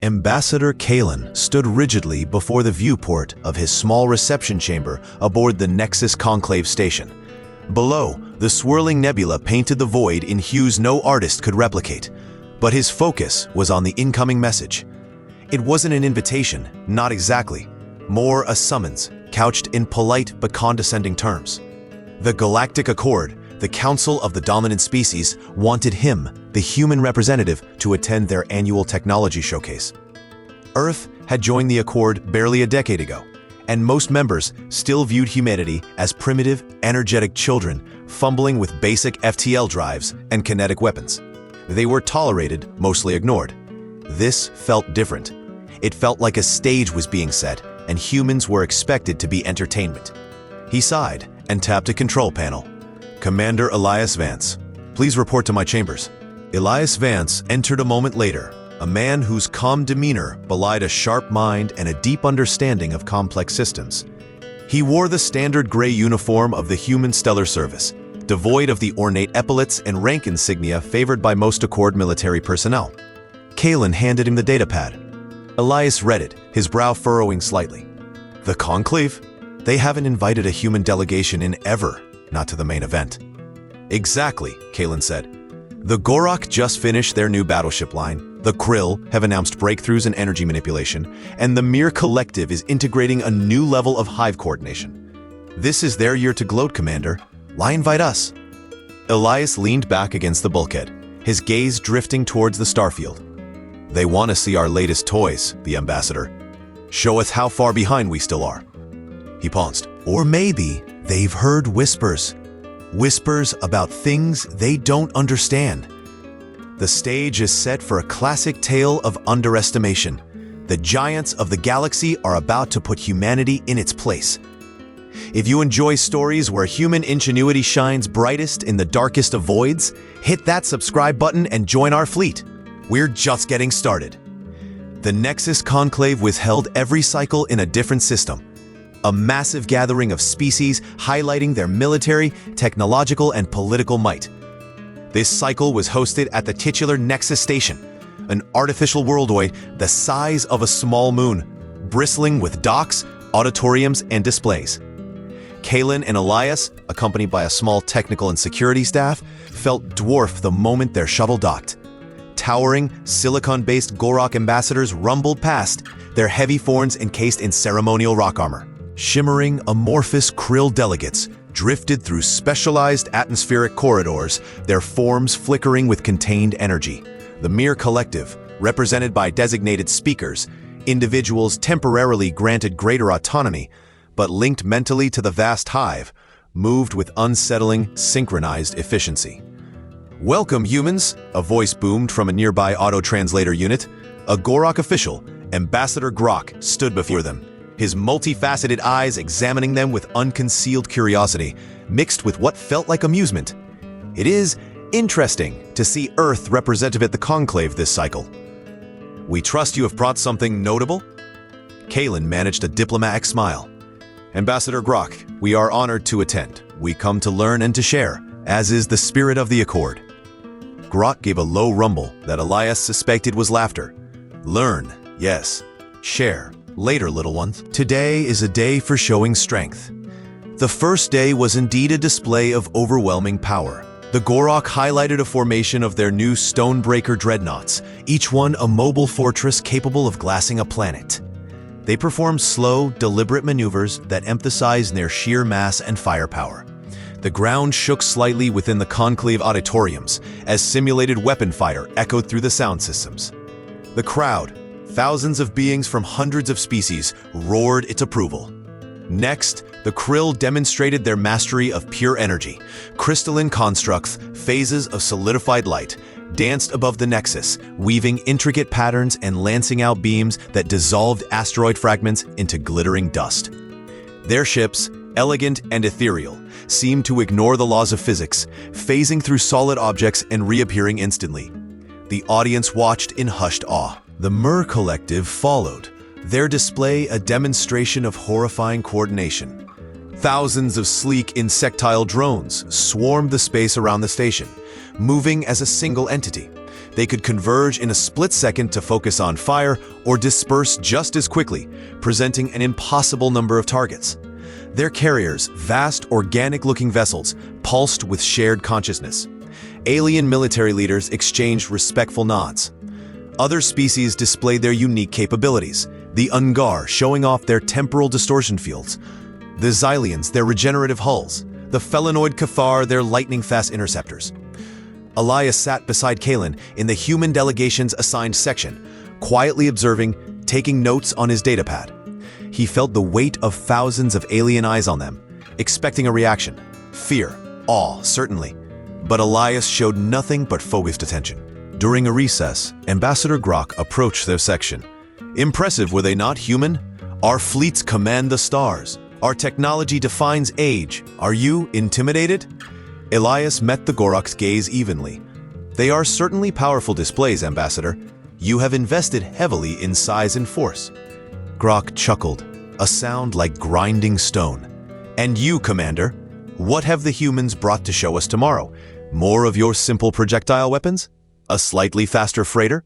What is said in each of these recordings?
Ambassador Kalen stood rigidly before the viewport of his small reception chamber aboard the Nexus Conclave station. Below, the swirling nebula painted the void in hues no artist could replicate, but his focus was on the incoming message. It wasn't an invitation, not exactly, more a summons, couched in polite but condescending terms. The Galactic Accord, the Council of the Dominant Species, wanted him, the human representative, to attend their annual technology showcase. Earth had joined the Accord barely a decade ago, and most members still viewed humanity as primitive, energetic children fumbling with basic FTL drives and kinetic weapons. They were tolerated, mostly ignored. This felt different. It felt like a stage was being set, and humans were expected to be entertainment. He sighed and tapped a control panel. "Commander Elias Vance, please report to my chambers." Elias Vance entered a moment later, a man whose calm demeanor belied a sharp mind and a deep understanding of complex systems. He wore the standard gray uniform of the human stellar service, devoid of the ornate epaulets and rank insignia favored by most Accord military personnel. Kalen handed him the datapad. Elias read it, his brow furrowing slightly. "The Conclave? They haven't invited a human delegation in ever, not to the main event." "Exactly," Kalen said. "The Gorok just finished their new battleship line, the Krill have announced breakthroughs in energy manipulation, and the Mir Collective is integrating a new level of hive coordination. This is their year to gloat, Commander. Why invite us?" Elias leaned back against the bulkhead, his gaze drifting towards the starfield. "They want to see our latest toys, the Ambassador. Show us how far behind we still are." He paused. "Or maybe they've heard whispers. Whispers about things they don't understand." The stage is set for a classic tale of underestimation. The giants of the galaxy are about to put humanity in its place. If you enjoy stories where human ingenuity shines brightest in the darkest of voids, hit that subscribe button and join our fleet. We're just getting started. The Nexus Conclave was held every cycle in a different system. A massive gathering of species highlighting their military, technological, and political might. This cycle was hosted at the titular Nexus Station, an artificial worldoid the size of a small moon, bristling with docks, auditoriums, and displays. Kalen and Elias, accompanied by a small technical and security staff, felt dwarfed the moment their shuttle docked. Towering, silicon-based Gorok ambassadors rumbled past, their heavy forms encased in ceremonial rock armor. Shimmering, amorphous krill delegates drifted through specialized atmospheric corridors, their forms flickering with contained energy. The Mir Collective, represented by designated speakers, individuals temporarily granted greater autonomy, but linked mentally to the vast hive, moved with unsettling, synchronized efficiency. "Welcome, humans," a voice boomed from a nearby auto-translator unit. A Gorok official, Ambassador Grok, stood before them, his multifaceted eyes examining them with unconcealed curiosity, mixed with what felt like amusement. "It is interesting to see Earth represented at the Conclave this cycle. We trust you have brought something notable?" Kalen managed a diplomatic smile. "Ambassador Grok, we are honored to attend. We come to learn and to share, as is the spirit of the Accord." Grok gave a low rumble that Elias suspected was laughter. "Learn, yes. Share. Later, little ones. Today is a day for showing strength." The first day was indeed a display of overwhelming power. The Gorok highlighted a formation of their new Stonebreaker dreadnoughts, each one a mobile fortress capable of glassing a planet. They performed slow, deliberate maneuvers that emphasized their sheer mass and firepower. The ground shook slightly within the conclave auditoriums as simulated weapon fire echoed through the sound systems. The crowd, thousands of beings from hundreds of species, roared its approval. Next, the Krill demonstrated their mastery of pure energy. Crystalline constructs, phases of solidified light, danced above the Nexus, weaving intricate patterns and lancing out beams that dissolved asteroid fragments into glittering dust. Their ships, elegant and ethereal, seemed to ignore the laws of physics, phasing through solid objects and reappearing instantly. The audience watched in hushed awe. The Mir Collective followed, their display a demonstration of horrifying coordination. Thousands of sleek insectile drones swarmed the space around the station, moving as a single entity. They could converge in a split second to focus on fire or disperse just as quickly, presenting an impossible number of targets. Their carriers, vast organic-looking vessels, pulsed with shared consciousness. Alien military leaders exchanged respectful nods. Other species displayed their unique capabilities, the Ungar showing off their temporal distortion fields, the Xylians their regenerative hulls, the Felinoid Cathar their lightning-fast interceptors. Elias sat beside Kalen in the human delegation's assigned section, quietly observing, taking notes on his datapad. He felt the weight of thousands of alien eyes on them, expecting a reaction. Fear, awe, certainly. But Elias showed nothing but focused attention. During a recess, Ambassador Grok approached their section. Impressive, were they not, human? Our fleets command the stars. Our technology defines age. Are you intimidated? Elias met the Gorok's gaze evenly. They are certainly powerful displays, Ambassador. You have invested heavily in size and force. Grok chuckled, a sound like grinding stone. And you, Commander, what have the humans brought to show us tomorrow? More of your simple projectile weapons? A slightly faster freighter?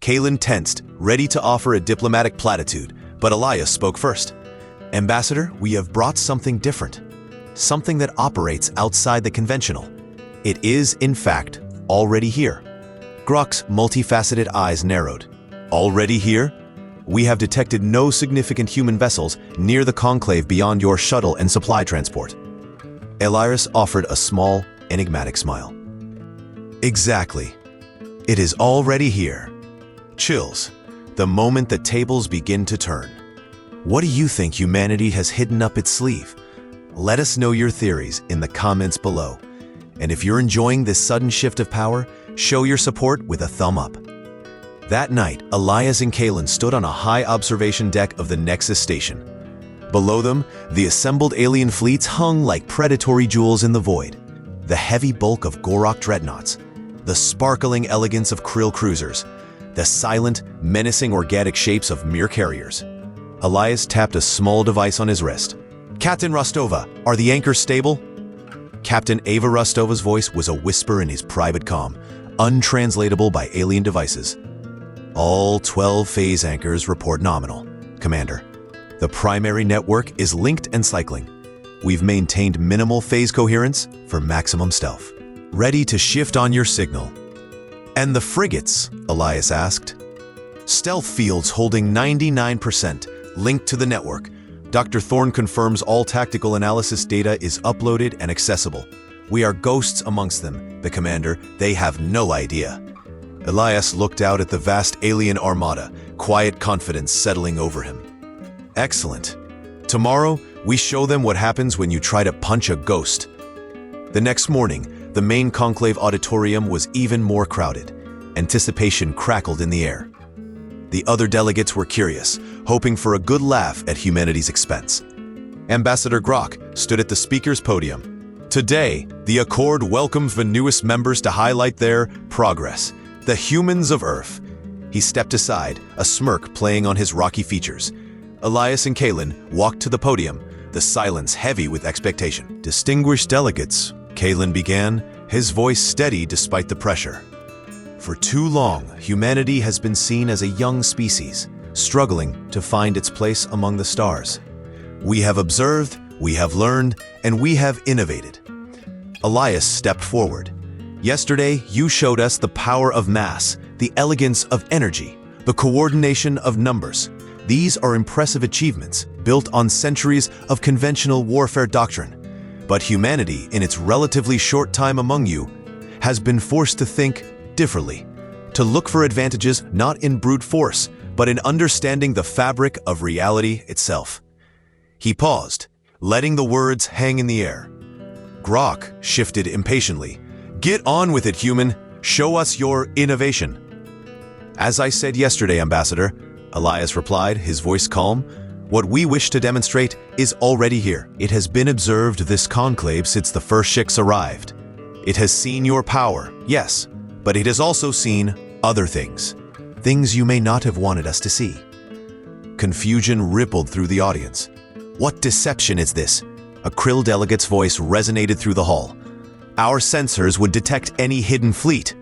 Kalen tensed, ready to offer a diplomatic platitude, but Elias spoke first. Ambassador, we have brought something different. Something that operates outside the conventional. It is, in fact, already here. Grok's multifaceted eyes narrowed. Already here? We have detected no significant human vessels near the conclave beyond your shuttle and supply transport. Elias offered a small, enigmatic smile. Exactly. It is already here. Chills, the moment the tables begin to turn. What do you think humanity has hidden up its sleeve? Let us know your theories in the comments below. And if you're enjoying this sudden shift of power, show your support with a thumb up. That night, Elias and Kalen stood on a high observation deck of the Nexus station. Below them, the assembled alien fleets hung like predatory jewels in the void. The heavy bulk of Gorok dreadnoughts, the sparkling elegance of Krill cruisers, the silent, menacing organic shapes of mere carriers. Elias tapped a small device on his wrist. Captain Rostova, are the anchors stable? Captain Ava Rostova's voice was a whisper in his private comm, untranslatable by alien devices. All 12 phase anchors report nominal, Commander. The primary network is linked and cycling. We've maintained minimal phase coherence for maximum stealth. Ready to shift on your signal. And the frigates, Elias asked. Stealth fields holding 99%, linked to the network. Dr. Thorne confirms all tactical analysis data is uploaded and accessible. We are ghosts amongst them, the commander. They have no idea. Elias looked out at the vast alien armada, quiet confidence settling over him. Excellent. Tomorrow, we show them what happens when you try to punch a ghost. The next morning, the main conclave auditorium was even more crowded. Anticipation crackled in the air. The other delegates were curious, hoping for a good laugh at humanity's expense. Ambassador Grok stood at the speaker's podium. Today, the Accord welcomes the newest members to highlight their progress, the humans of Earth. He stepped aside, a smirk playing on his rocky features. Elias and Kalen walked to the podium, the silence heavy with expectation. Distinguished delegates, Kalen began, his voice steady despite the pressure. For too long, humanity has been seen as a young species, struggling to find its place among the stars. We have observed, we have learned, and we have innovated. Elias stepped forward. Yesterday, you showed us the power of mass, the elegance of energy, the coordination of numbers. These are impressive achievements built on centuries of conventional warfare doctrine. But humanity, in its relatively short time among you, has been forced to think differently, to look for advantages not in brute force, but in understanding the fabric of reality itself. He paused, letting the words hang in the air. Grok shifted impatiently. Get on with it, human. Show us your innovation. As I said yesterday, Ambassador, Elias replied, his voice calm, what we wish to demonstrate is already here. It has been observed this conclave since the first ships arrived. It has seen your power, yes, but it has also seen other things. Things you may not have wanted us to see. Confusion rippled through the audience. What deception is this? A Krill delegate's voice resonated through the hall. Our sensors would detect any hidden fleet.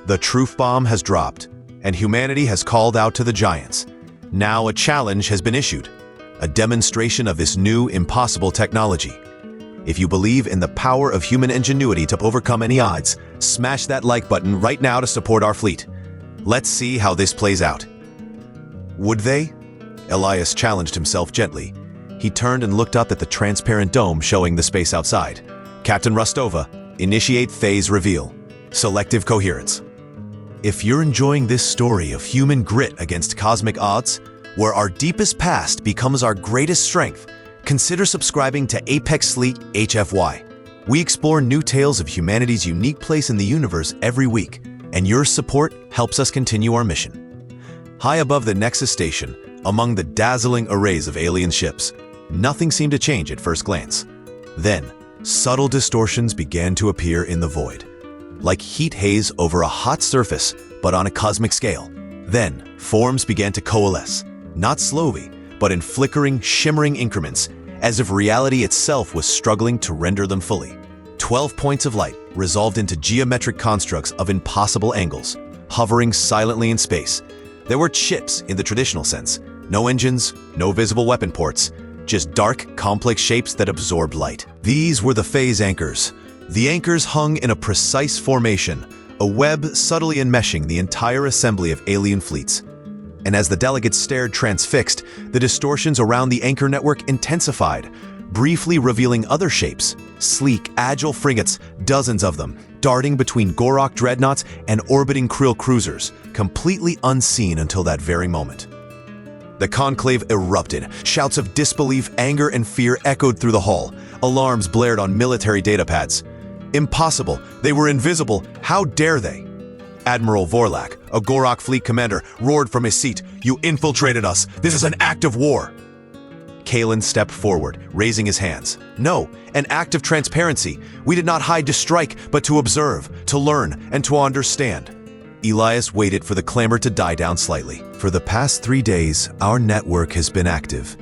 The truth bomb has dropped, and humanity has called out to the giants. Now a challenge has been issued, a demonstration of this new, impossible technology. If you believe in the power of human ingenuity to overcome any odds, smash that like button right now to support our fleet. Let's see how this plays out. Would they? Elias challenged himself gently. He turned and looked up at the transparent dome showing the space outside. Captain Rostova, initiate phase reveal. Selective coherence. If you're enjoying this story of human grit against cosmic odds, where our deepest past becomes our greatest strength, consider subscribing to Apex Fleet HFY. We explore new tales of humanity's unique place in the universe every week, and your support helps us continue our mission. High above the Nexus station, among the dazzling arrays of alien ships, nothing seemed to change at first glance. Then, subtle distortions began to appear in the void, like heat haze over a hot surface, but on a cosmic scale. Then, forms began to coalesce, not slowly, but in flickering, shimmering increments, as if reality itself was struggling to render them fully. 12 points of light resolved into geometric constructs of impossible angles, hovering silently in space. There were ships in the traditional sense, no engines, no visible weapon ports, just dark, complex shapes that absorbed light. These were the phase anchors. The anchors hung in a precise formation, a web subtly enmeshing the entire assembly of alien fleets. And as the delegates stared transfixed, the distortions around the anchor network intensified, briefly revealing other shapes, sleek, agile frigates, dozens of them, darting between Gorok dreadnoughts and orbiting Krill cruisers, completely unseen until that very moment. The conclave erupted. Shouts of disbelief, anger, and fear echoed through the hall. Alarms blared on military datapads. Impossible. They were invisible. How dare they? Admiral Vorlak, a Gorok fleet commander, roared from his seat. You infiltrated us. This is an act of war. Kalen stepped forward, raising his hands. No, an act of transparency. We did not hide to strike, but to observe, to learn, and to understand. Elias waited for the clamor to die down slightly. For the past 3 days, our network has been active.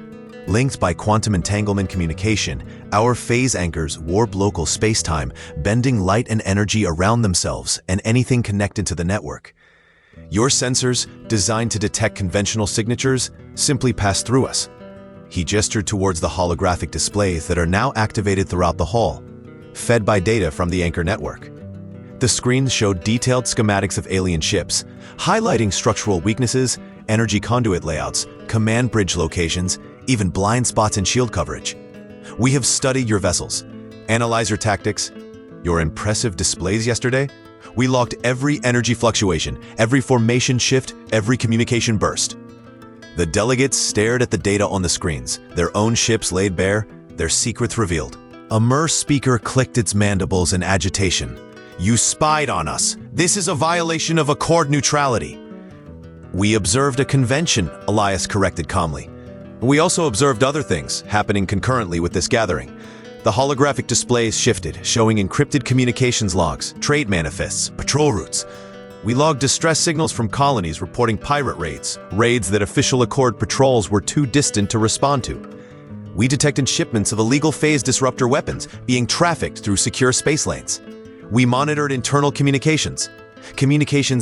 Linked by quantum entanglement communication, our phase anchors warp local space-time, bending light and energy around themselves and anything connected to the network. Your sensors, designed to detect conventional signatures, simply pass through us. He gestured towards the holographic displays that are now activated throughout the hall, fed by data from the anchor network. The screens showed detailed schematics of alien ships, highlighting structural weaknesses, energy conduit layouts, command bridge locations, even blind spots in shield coverage. We have studied your vessels, analyzed your tactics, your impressive displays yesterday. We logged every energy fluctuation, every formation shift, every communication burst. The delegates stared at the data on the screens, their own ships laid bare, their secrets revealed. A Mer speaker clicked its mandibles in agitation. You spied on us. This is a violation of Accord neutrality. We observed a convention, Elias corrected calmly. We also observed other things happening concurrently with this gathering. The holographic displays shifted, showing encrypted communications logs, trade manifests, patrol routes. We logged distress signals from colonies reporting pirate raids that official Accord patrols were too distant to respond to. We detected shipments of illegal phase disruptor weapons being trafficked through secure space lanes. We monitored internal communications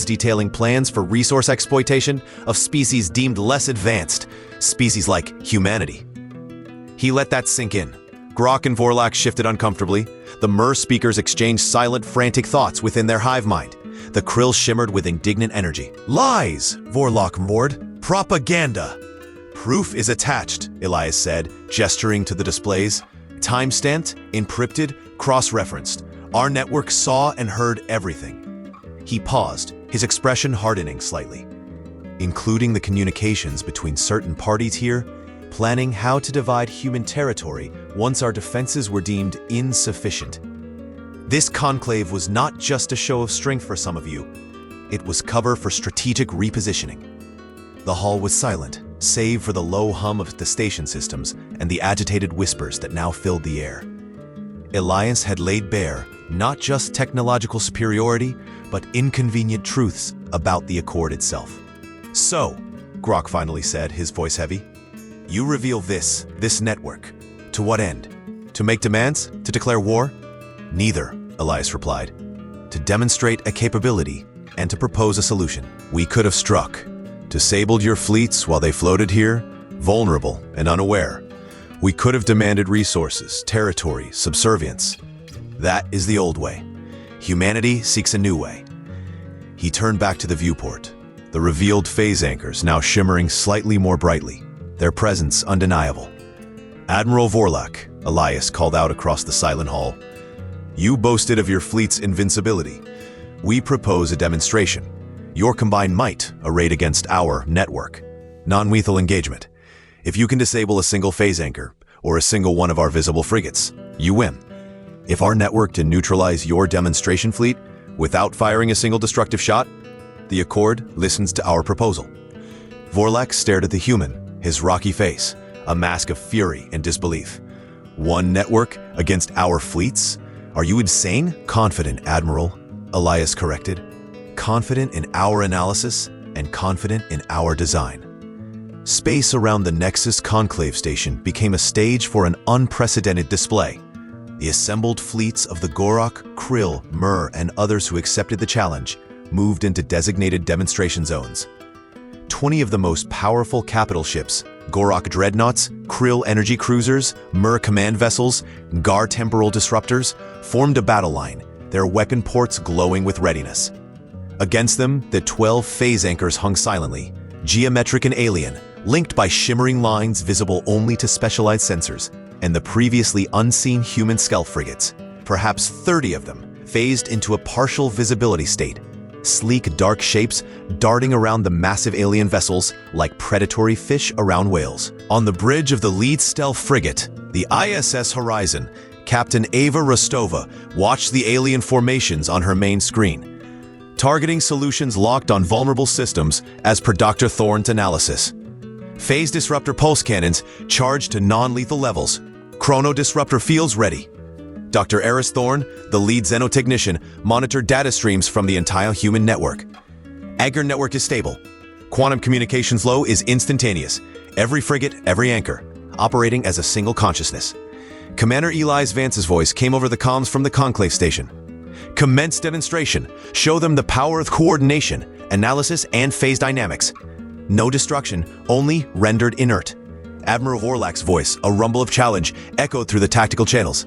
detailing plans for resource exploitation of species deemed less advanced, species like humanity. He let that sink in. Grok and Vorlak shifted uncomfortably. The Mer speakers exchanged silent, frantic thoughts within their hive mind. The Krill shimmered with indignant energy. Lies, Vorlak roared. Propaganda. Proof is attached, Elias said, gesturing to the displays. Time-stamped, encrypted, cross-referenced. Our network saw and heard everything. He paused, his expression hardening slightly. Including the communications between certain parties here, planning how to divide human territory once our defenses were deemed insufficient. This conclave was not just a show of strength for some of you. It was cover for strategic repositioning. The hall was silent, save for the low hum of the station systems and the agitated whispers that now filled the air. Elias had laid bare not just technological superiority, but inconvenient truths about the Accord itself. So, Grok finally said, his voice heavy, you reveal this network. To what end? To make demands? To declare war? Neither, Elias replied. To demonstrate a capability and to propose a solution. We could have struck, disabled your fleets while they floated here, vulnerable and unaware. We could have demanded resources, territory, subservience. That is the old way. Humanity seeks a new way. He turned back to the viewport, the revealed phase anchors now shimmering slightly more brightly, their presence undeniable. Admiral Vorlak, Elias called out across the silent hall. You boasted of your fleet's invincibility. We propose a demonstration. Your combined might arrayed against our network. Non-lethal engagement. If you can disable a single phase anchor, or a single one of our visible frigates, you win. If our network can neutralize your demonstration fleet without firing a single destructive shot, the Accord listens to our proposal. Vorlak stared at the human, his rocky face, a mask of fury and disbelief. One network against our fleets? Are you insane? Confident, Admiral, Elias corrected. Confident in our analysis and confident in our design. Space around the Nexus Conclave Station became a stage for an unprecedented display. The assembled fleets of the Gorok, Krill, Mur, and others who accepted the challenge moved into designated demonstration zones. 20 of the most powerful capital ships, Gorok dreadnoughts, Krill energy cruisers, Mur command vessels, Gar temporal disruptors, formed a battle line, their weapon ports glowing with readiness. Against them, the 12 phase anchors hung silently, geometric and alien, linked by shimmering lines visible only to specialized sensors, and the previously unseen human stealth frigates, perhaps 30 of them, phased into a partial visibility state, sleek dark shapes darting around the massive alien vessels like predatory fish around whales. On the bridge of the lead stealth frigate, the ISS Horizon, Captain Ava Rostova watched the alien formations on her main screen. Targeting solutions locked on vulnerable systems as per Dr. Thorne's analysis. Phase disruptor pulse cannons charged to non-lethal levels. Chrono disruptor fields ready. Dr. Eris Thorne, the lead xenotechnician, monitored data streams from the entire human network. Anchor network is stable. Quantum communications flow is instantaneous. Every frigate, every anchor, operating as a single consciousness. Commander Elias Vance's voice came over the comms from the Conclave Station. Commence demonstration. Show them the power of coordination, analysis, and phase dynamics. No destruction, only rendered inert. Admiral Vorlak's voice, a rumble of challenge, echoed through the tactical channels.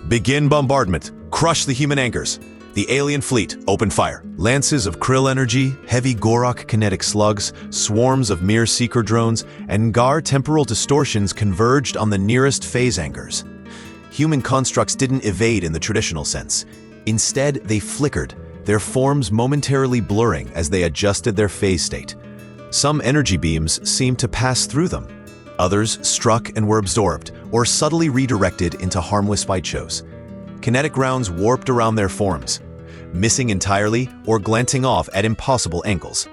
Begin bombardment. Crush the human anchors. The alien fleet, open fire. Lances of Krill energy, heavy Gorok kinetic slugs, swarms of Mir seeker drones, and Gar temporal distortions converged on the nearest phase anchors. Human constructs didn't evade in the traditional sense. Instead, they flickered, their forms momentarily blurring as they adjusted their phase state. Some energy beams seemed to pass through them. Others struck and were absorbed, or subtly redirected into harmless fight shows. Kinetic rounds warped around their forms, missing entirely or glancing off at impossible angles.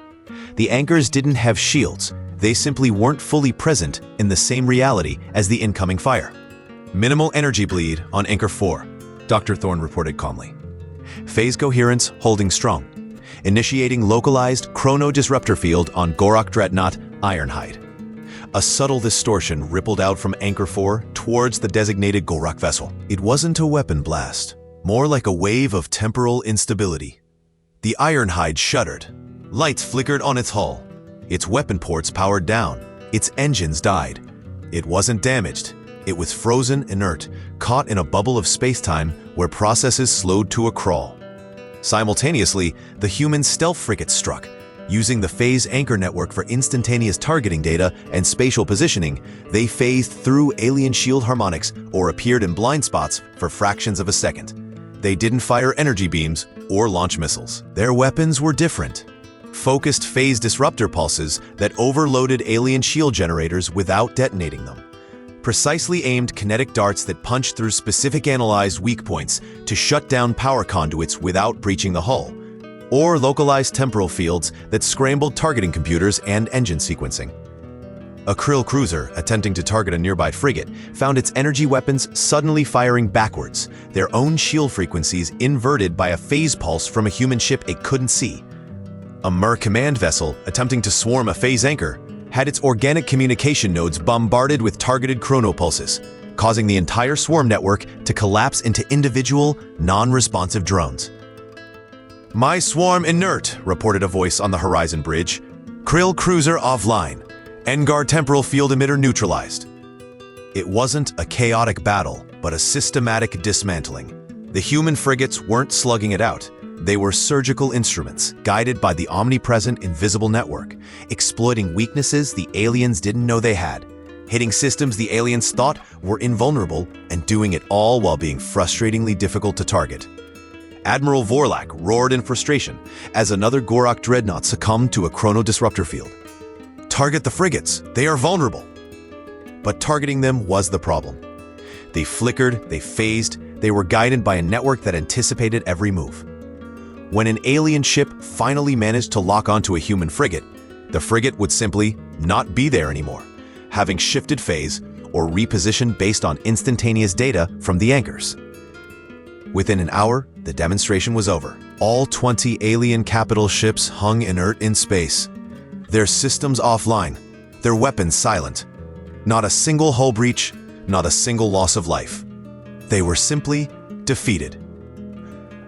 The anchors didn't have shields, they simply weren't fully present in the same reality as the incoming fire. Minimal energy bleed on Anchor 4, Dr. Thorne reported calmly. Phase coherence holding strong, initiating localized chrono disruptor field on Gorok dreadnought Ironhide. A subtle distortion rippled out from Anchor 4 towards the designated Gorok vessel. It wasn't a weapon blast, more like a wave of temporal instability. The Ironhide shuddered. Lights flickered on its hull. Its weapon ports powered down. Its engines died. It wasn't damaged. It was frozen inert, caught in a bubble of space-time where processes slowed to a crawl. Simultaneously, the human stealth frigate struck. Using the phase anchor network for instantaneous targeting data and spatial positioning, they phased through alien shield harmonics or appeared in blind spots for fractions of a second. They didn't fire energy beams or launch missiles. Their weapons were different. Focused phase disruptor pulses that overloaded alien shield generators without detonating them. Precisely aimed kinetic darts that punched through specific analyzed weak points to shut down power conduits without breaching the hull. Or localized temporal fields that scrambled targeting computers and engine sequencing. A Krill cruiser attempting to target a nearby frigate found its energy weapons suddenly firing backwards, their own shield frequencies inverted by a phase pulse from a human ship it couldn't see. A Mur command vessel attempting to swarm a phase anchor had its organic communication nodes bombarded with targeted chronopulses, causing the entire swarm network to collapse into individual, non-responsive drones. "My swarm inert," reported a voice on the horizon bridge. "Krill cruiser offline. Engar temporal field emitter neutralized." It wasn't a chaotic battle, but a systematic dismantling. The human frigates weren't slugging it out. They were surgical instruments, guided by the omnipresent invisible network, exploiting weaknesses the aliens didn't know they had, hitting systems the aliens thought were invulnerable, and doing it all while being frustratingly difficult to target. Admiral Vorlak roared in frustration as another Gorak dreadnought succumbed to a chrono-disruptor field. "Target the frigates, they are vulnerable." But targeting them was the problem. They flickered, they phased, they were guided by a network that anticipated every move. When an alien ship finally managed to lock onto a human frigate, the frigate would simply not be there anymore, having shifted phase or repositioned based on instantaneous data from the anchors. Within an hour, the demonstration was over. All 20 alien capital ships hung inert in space, their systems offline, their weapons silent. Not a single hull breach, not a single loss of life. They were simply defeated.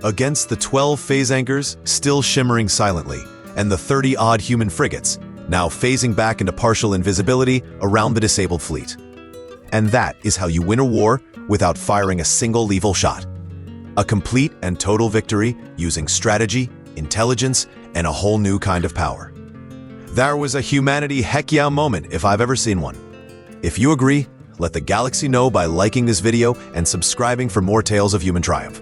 Against the 12 phase anchors still shimmering silently, and the 30-odd human frigates now phasing back into partial invisibility around the disabled fleet. And that is how you win a war without firing a single lethal shot. A complete and total victory using strategy, intelligence, and a whole new kind of power. That was a humanity heck yeah moment if I've ever seen one. If you agree, let the galaxy know by liking this video and subscribing for more tales of human triumph.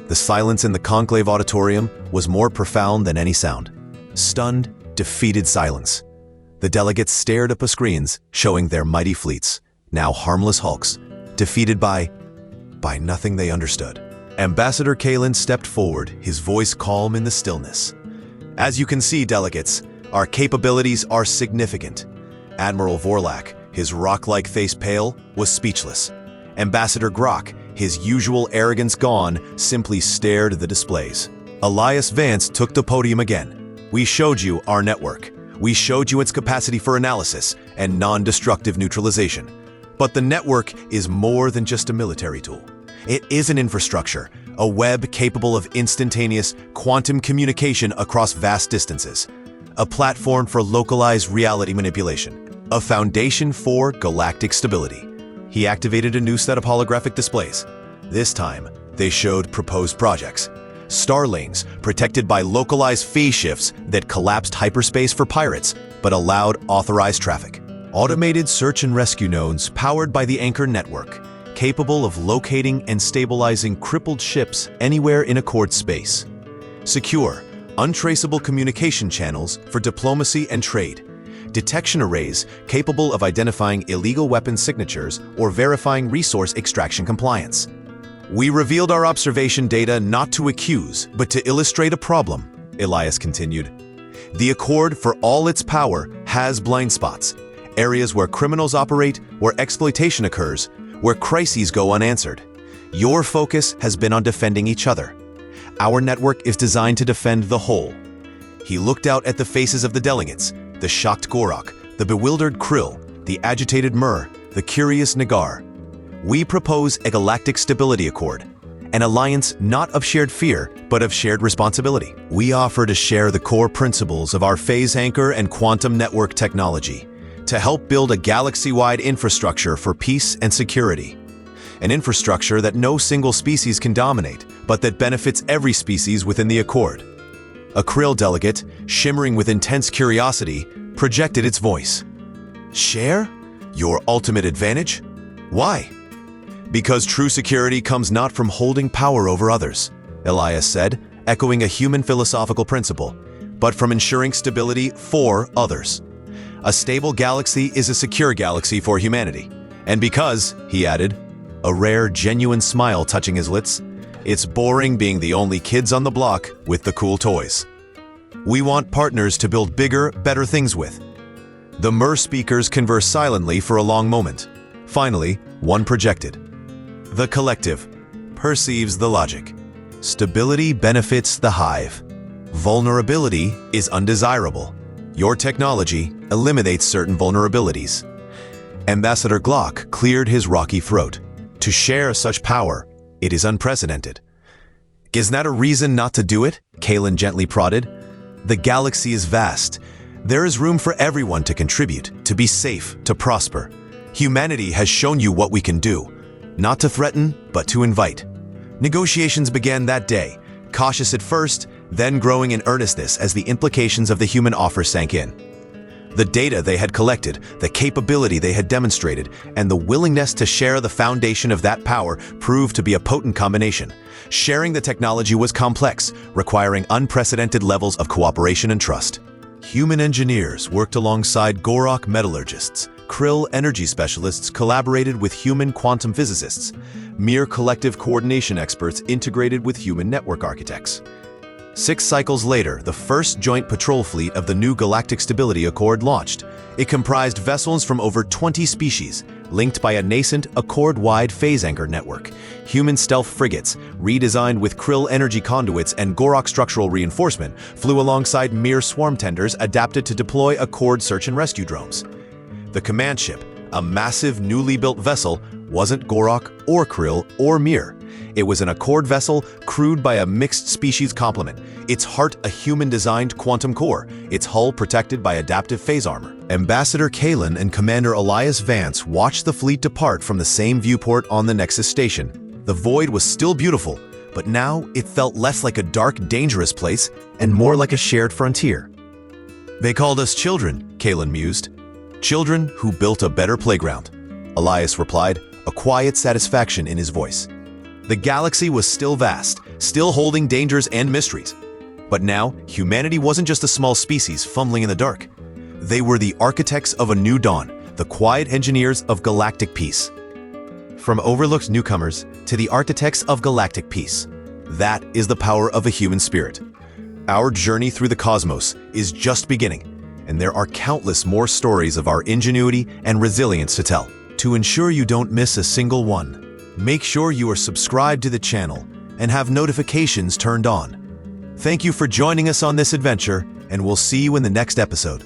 The silence in the conclave auditorium was more profound than any sound. Stunned, defeated silence. The delegates stared up at screens showing their mighty fleets, now harmless hulks, defeated by nothing they understood. Ambassador Kalen stepped forward, his voice calm in the stillness. "As you can see, delegates, our capabilities are significant." Admiral Vorlak, his rock-like face pale, was speechless. Ambassador Grok, his usual arrogance gone, simply stared at the displays. Elias Vance took the podium again. "We showed you our network. We showed you its capacity for analysis and non-destructive neutralization. But the network is more than just a military tool. It is an infrastructure, a web capable of instantaneous quantum communication across vast distances, a platform for localized reality manipulation, a foundation for galactic stability." He activated a new set of holographic displays. This time, they showed proposed projects. Star lanes protected by localized phase shifts that collapsed hyperspace for pirates but allowed authorized traffic. Automated search and rescue nodes powered by the Anchor network, capable of locating and stabilizing crippled ships anywhere in Accord space. Secure, untraceable communication channels for diplomacy and trade. Detection arrays capable of identifying illegal weapon signatures or verifying resource extraction compliance. "We revealed our observation data not to accuse, but to illustrate a problem," Elias continued. "The Accord, for all its power, has blind spots, areas where criminals operate, where exploitation occurs, where crises go unanswered. Your focus has been on defending each other. Our network is designed to defend the whole." He looked out at the faces of the delegates, the shocked Gorak, the bewildered Krill, the agitated Mur, the curious Nagar. "We propose a galactic stability accord, an alliance not of shared fear, but of shared responsibility. We offer to share the core principles of our phase anchor and quantum network technology to help build a galaxy-wide infrastructure for peace and security. An infrastructure that no single species can dominate, but that benefits every species within the accord." A Krill delegate, shimmering with intense curiosity, projected its voice. "Share? Your ultimate advantage? Why?" "Because true security comes not from holding power over others," Elias said, echoing a human philosophical principle, "but from ensuring stability for others. A stable galaxy is a secure galaxy for humanity. And because," he added, a rare, genuine smile touching his lips, "it's boring being the only kids on the block with the cool toys. We want partners to build bigger, better things with." The Mur speakers conversed silently for a long moment. Finally, one projected. "The collective perceives the logic. Stability benefits the hive. Vulnerability is undesirable. Your technology eliminates certain vulnerabilities." Ambassador Glock cleared his rocky throat. "To share such power, it is unprecedented. Isn't that a reason not to do it? Kalen gently prodded. The galaxy is vast. There is room for everyone to contribute, to be safe, to prosper. Humanity has shown you what we can do. Not to threaten, but to invite. Negotiations began that day, cautious at first, then growing in earnestness as the implications of the human offer sank in. The data they had collected, the capability they had demonstrated, and the willingness to share the foundation of that power proved to be a potent combination. Sharing the technology was complex, requiring unprecedented levels of cooperation and trust. Human engineers worked alongside Gorok metallurgists. Krill energy specialists collaborated with human quantum physicists. Mere collective coordination experts integrated with human network architects. 6 cycles later, the first joint patrol fleet of the new Galactic Stability Accord launched. It comprised vessels from over 20 species, linked by a nascent Accord-wide phase anchor network. Human stealth frigates, redesigned with Krill energy conduits and Gorok structural reinforcement, flew alongside mere swarm tenders adapted to deploy Accord search and rescue drones. The command ship, a massive newly built vessel, wasn't Gorok or Krill or Mir. It was an Accord vessel crewed by a mixed species complement, its heart a human-designed quantum core, its hull protected by adaptive phase armor. Ambassador Kalen and Commander Elias Vance watched the fleet depart from the same viewport on the Nexus station. The void was still beautiful, but now it felt less like a dark, dangerous place and more like a shared frontier. They called us children, Kalen mused. Children who built a better playground. Elias replied, a quiet satisfaction in his voice. The galaxy was still vast, still holding dangers and mysteries. But now, humanity wasn't just a small species fumbling in the dark. They were the architects of a new dawn, the quiet engineers of galactic peace. From overlooked newcomers to the architects of galactic peace. That is the power of a human spirit. Our journey through the cosmos is just beginning, and there are countless more stories of our ingenuity and resilience to tell. To ensure you don't miss a single one, make sure you are subscribed to the channel and have notifications turned on. Thank you for joining us on this adventure, and we'll see you in the next episode.